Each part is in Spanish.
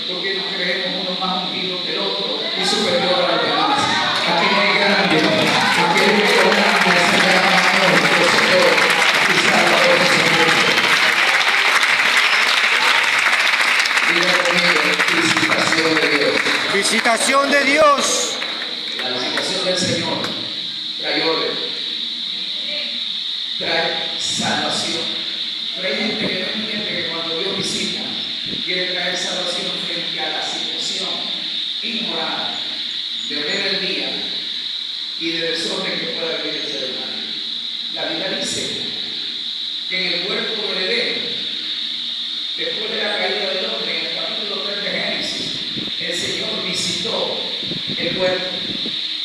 porque nos creemos uno más ungido que el otro y superior a los demás. Aquí no hay grande, aquí el único grande se llama nuestro Señor y Salvador Jesucristo. Diga conmigo, visitación de Dios. Visitación de Dios. La visitación del Señor trae orden, trae salvación. Pero hay gente que no entiende que cuando Dios visita, quiere traer salvación frente a la situación inmoral de rebeldía y de desorden que pueda vivir el ser humano. La Biblia dice que en el huerto del Edén, después de la caída del hombre, en el capítulo 3 de Génesis, el Señor visitó el huerto.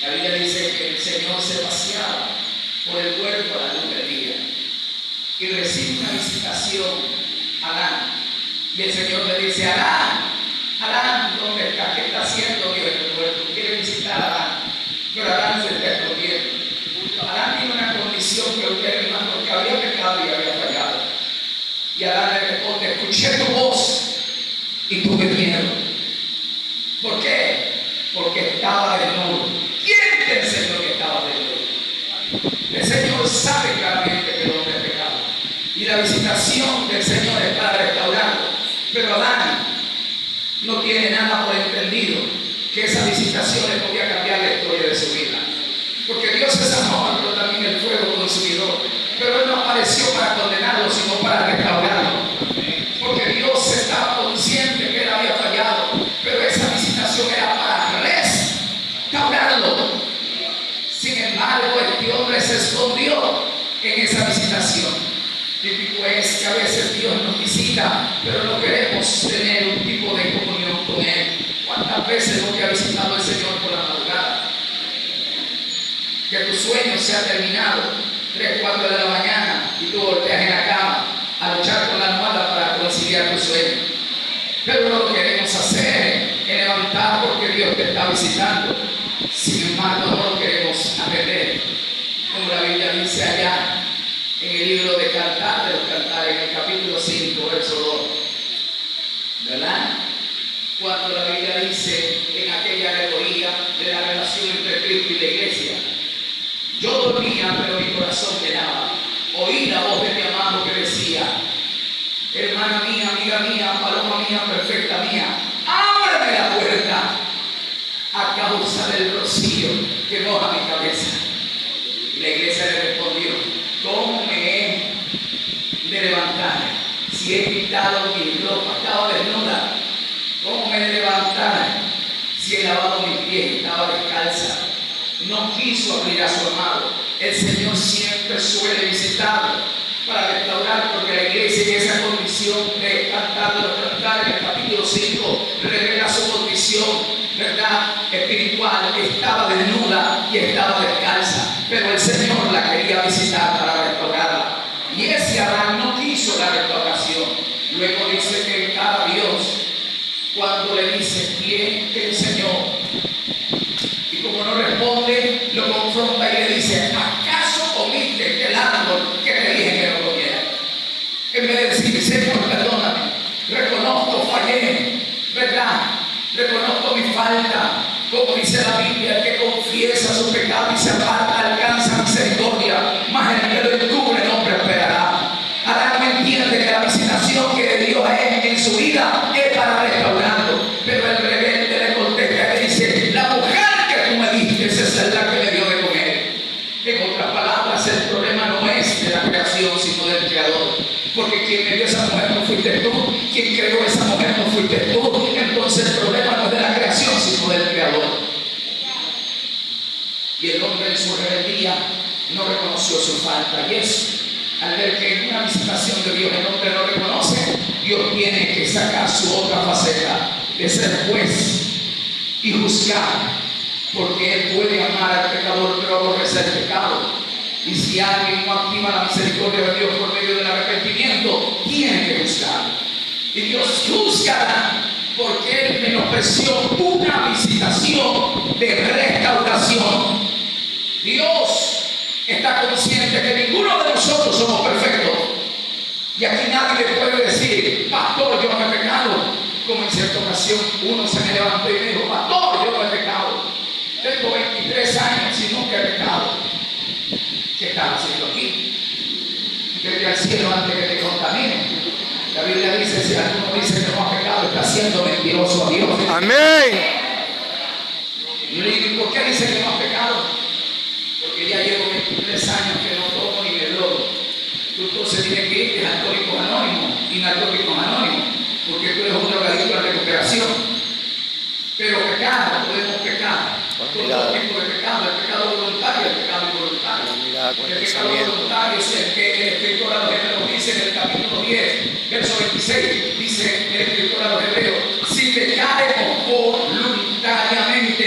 La Biblia dice que el Señor se paseaba por el huerto a la luz del día y recibe una visitación a Adán. Y el Señor le dice: Adán, Adán, ¿dónde estás? ¿Qué está haciendo Dios en el huerto? Quiere visitar a Adán, pero Adán se está escondiendo. Adán tiene una condición que usted misma, porque había pecado y había fallado. Y Adán le responde: escuché tu voz y tuve miedo. ¿Por qué? Porque estaba desnudo. ¿Quién te enseñó que estaba desnudo? El Señor sabe claramente que el hombre es pecado. Y la visitación del Señor es para restaurarlo. Pero Adán no tiene nada por entendido que esa visitación le podía cambiar la historia de su vida. Porque Dios es amor, pero también el fuego consumidor. Pero Él no apareció para condenarlo, sino para restaurarlo. Porque Dios estaba consciente que Él había fallado, pero esa visitación era para restaurarlo. Sin embargo, este hombre se escondió en esa visitación. Típico es que a veces Dios nos visita, pero no queremos tener un tipo de comunión con Él. ¿Cuántas veces no te ha visitado el Señor por la madrugada? Que tu sueño se ha terminado 3, 4 de la mañana y tú volteas en la cama a luchar con la almohada para conciliar tu sueño. Pero no lo queremos hacer en levantar porque Dios te está visitando. Sin embargo, no lo queremos aprender. Como la Biblia dice allá en el libro de Cantar de los Cantares, en el capítulo 5, verso 2. ¿Verdad? Cuando la Biblia dice en aquella alegoría de la relación entre Cristo y la iglesia: yo dormía, pero mi corazón velaba. Oí la voz de mi amado que decía: hermana mía, amiga mía, paloma mía, perfecta mía, ábreme la puerta a causa del rocío que moja mi cabeza. Y la iglesia le respondió: ¿cómo me he de levantar si he quitado mi ropa? Estaba desnuda. ¿Cómo me he de levantar si he lavado mis pies? Estaba descalza. No quiso abrir a su amado. El Señor siempre suele visitarlo para restaurar, porque la iglesia en esa condición de Cantar de los Cantares, en el capítulo 5, revela su condición, ¿verdad?, espiritual. Estaba desnuda y estaba descalza, pero el Señor la quería visitar para restaurarla. Y ese Adán no quiso la restauración. Luego dice que cada Dios, cuando le dice: ¿quién te enseñó? Y como no responde, lo confronta y le dice: ¿acaso comiste del árbol que te dije que no comiera? En vez de decir: Señor, perdóname, reconozco, fallé, ¿verdad? Reconozco mi falta. Como dice la Biblia, el que confiesa su pecado y se aparta alcanza misericordia, mas el que lo encubre no prosperará. Adán no entiende que la visitación que Dios es en su vida es para restaurarlo. Pero el rebelde le contesta, le dice: la mujer que tú me diste, esa es la que me dio de comer. En otras palabras, el problema no es de la creación, sino del Creador. Porque quien me dio esa mujer no fuiste tú, quien creó esa mujer no fuiste tú. Entonces el problema no es de la creación, sino del Creador. Y el hombre en su rebeldía no reconoció su falta. Y eso, al ver que en una visitación de Dios el hombre no reconoce, Dios tiene que sacar su otra faceta de ser juez y juzgar. Porque Él puede amar al pecador, pero aborrecer el pecado. Y si alguien no activa la misericordia de Dios por medio del arrepentimiento, tiene que juzgar. Y Dios juzgará porque Él menospreció una visitación de restauración. Dios está consciente que ninguno de nosotros somos perfectos. Y aquí nadie le puede decir: pastor, yo no he pecado, como en cierta ocasión ocasión uno se me levantó y me dijo: pastor, yo no he pecado. Tengo 23 años y nunca he pecado. ¿Qué estás haciendo aquí? Vete al cielo antes que te contamine. La Biblia dice: si alguno dice que no ha pecado, está siendo mentiroso a Dios. Amén. Y yo le digo: ¿por qué dice que no ha pecado? Porque ya llevo 23 años que no tomo ni me drogo. Tú entonces tienes que irte a Alcohólicos Anónimos y Narcóticos Anónimos, porque tú eres un drogadicto en recuperación. Pero pecar, podemos pecar. Todo tipo de pecado: el pecado voluntario, el pecado involuntario. El pecado voluntario es el que el escritor a los Hebreos dice en el capítulo 10, verso 26, dice el escritor a los Hebreos: si pecaremos voluntariamente,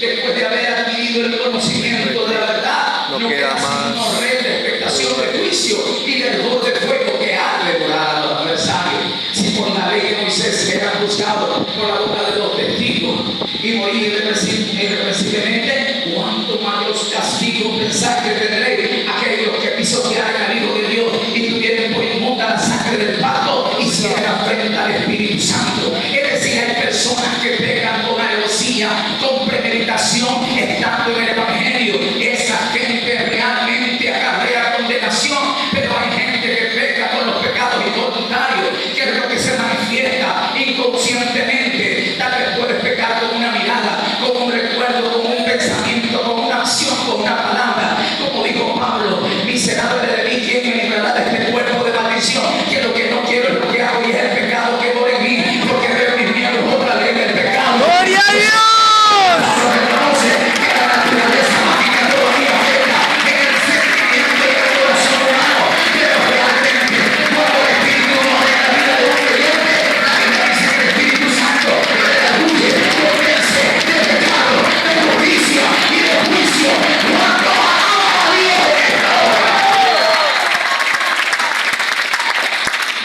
después de haber adquirido el conocimiento de la verdad, no queda sino red de expectación de juicio y del horno de fuego que ha devorado a los adversarios. Si por la ley de Moisés serán juzgados por la boca de los testigos y morir irreversiblemente, cuánto más los castigos pensáis que tendréis aquellos que pisotearan al Hijo de Dios y tuvieran por inmunda la sangre del pacto y hicieran afrenta al Espíritu Santo. Es decir, hay personas que pecan con alevosía, con premeditación, estando en el Evangelio. Esa gente realmente acarrea condenación, pero hay gente que peca con los pecados involuntarios, que es lo que se manifiesta inconscientemente. Tal vez puedes pecar con una mirada, con un recuerdo, con un pensamiento, con una acción, con una palabra. Como dijo Pablo: miserable de mí, ¿quién me librará de este cuerpo de maldición? Que lo que no quiero es lo que hago, y es el pecado que mora en mí, porque veo en mis miembros otra ley del pecado. ¡Gloria a Dios!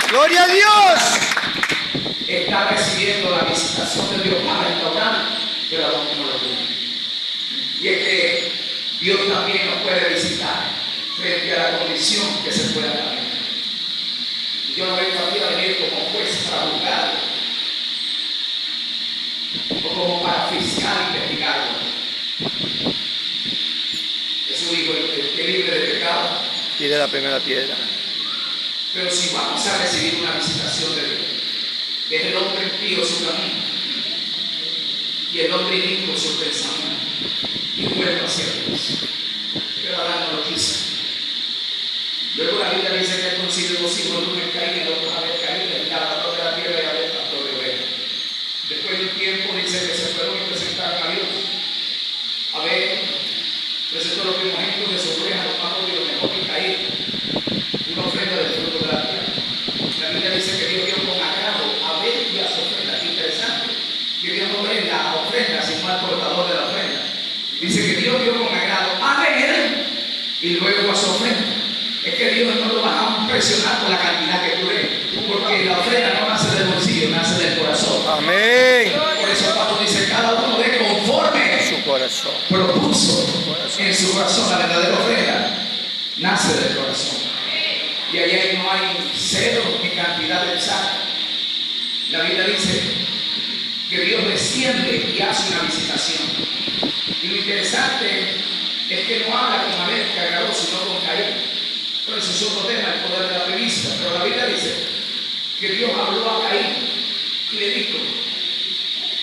¡Gloria a Dios! Está recibiendo la visitación de Dios para restaurar, pero aún no lo tiene. Y es que Dios también nos puede visitar frente a la condición que se pueda dar. Yo no vengo aquí a venir como juez para juzgarlo, o como para fiscal investigarlo. Jesús dijo: el que libre de pecado Tire la primera piedra. Pero si vamos a recibir una visitación de Dios, deje el hombre impío su camino y el hombre inicuo su pensamiento, y vuelva hacia Dios. Pero Adán no lo quiso. Luego la Biblia dice que él concibió dos hijos, uno en Caín y el otro Abel. Caín, el labrador de la tierra, y Abel, pastor de ovejas. Después de un tiempo dice que se fueron y presentaron a Dios. Abel presentó los primogénitos de su oveja, los más de lo mejor que Caín, una ofrenda del fruto de la tierra. La Biblia dice que Dios vio con agrado a Abel y a su ofrenda. Interesante, que Dios no ve la ofrenda sino al portador de la ofrenda. Dice que Dios vio con agrado a Abel y luego a su ofrenda. Es que Dios no lo va a impresionar con la cantidad que tú des, porque la ofrenda no nace del bolsillo, nace del corazón. Amén. Por eso Pablo dice: cada uno dé conforme Su corazón. propuso en su corazón. La verdadera ofrenda nace del corazón. Y allá no hay cero ni cantidad de sal. La Biblia dice que Dios desciende y hace una visitación. Y lo interesante es que no habla con Abel, que agradó, sino con Caín. Por eso es otro tema, el poder de la premisa. Pero la Biblia dice que Dios habló a Caín y le dijo: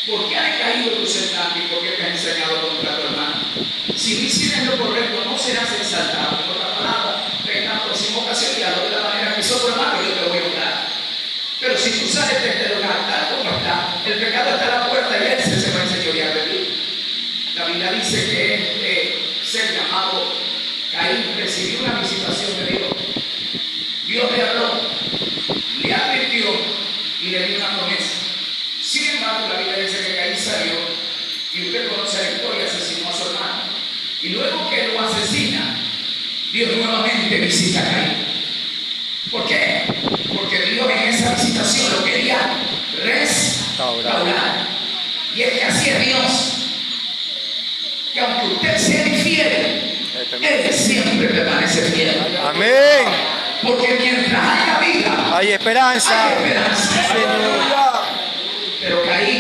¿por qué has caído tu semblante y por qué te has enseñado contra tu hermano? Si no hicieras lo correcto, no serás exaltado. En otras palabras, en la próxima ocasión, y hazlo de la manera que hizo tu hermano, yo te voy a honrar. Pero si tú sales de este lugar tal como está, el pecado está a la puerta y él se va a enseñorear de ti. La Biblia dice que ser llamado Caín recibió una visitación de Dios. Dios le habló, le advirtió y le dio una promesa. Sin embargo, la Biblia dice que Caín salió, y usted conoce la historia, asesinó a su hermano. Y luego que lo asesina, Dios nuevamente visita a Caín. ¿Por qué? Porque Dios en esa visitación lo quería restaurar. Y es que así es Dios, que aunque usted sea infiel, Él siempre permanece fiel. Amén. Porque mientras haya vida, Hay esperanza. hay esperanza. Señor. Pero Caín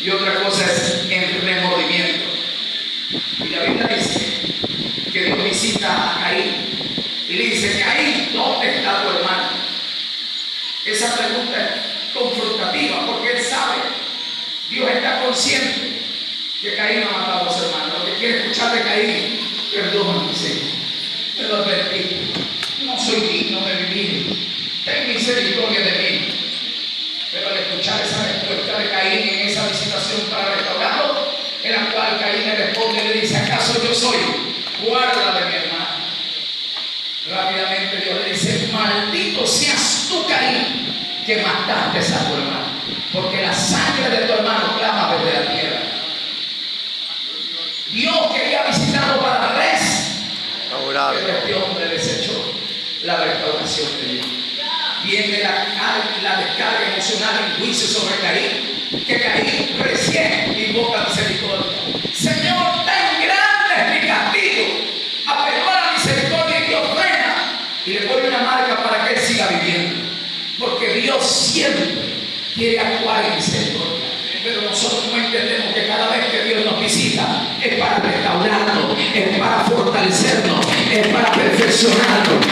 y otra cosa es el remordimiento. Y la Biblia dice que Dios visita a Caín y le dice: Caín, ¿dónde está tu hermano? Esa pregunta es confrontativa porque él sabe, Dios está consciente que Caín ha matado a su hermano. Lo que quiere escuchar de Caín: perdóname, Señor, te lo advertí, no soy digno de vivir, ten misericordia de mí. Pero al escuchar esa respuesta de Caín en esa visitación para restaurarlo, en la cual Caín le responde y le dice: ¿acaso yo soy guarda de mi hermano? Rápidamente Dios le dice: maldito seas tú, Caín, que mataste a tu hermano, porque la sangre de tu hermano clama desde la tierra. Dios quería visitarlo para restaurar, pero este hombre desechó la restauración de Dios. Viene la descarga emocional en juicio sobre Caín, que Caín recién invoca misericordia. Señor, tan grande es mi castigo, apeló a la misericordia y Dios frena y le pone una marca para que él siga viviendo, porque Dios siempre quiere actuar en misericordia. Pero nosotros no entendemos que cada vez que Dios nos visita es para restaurarnos, es para fortalecernos, es para perfeccionarnos.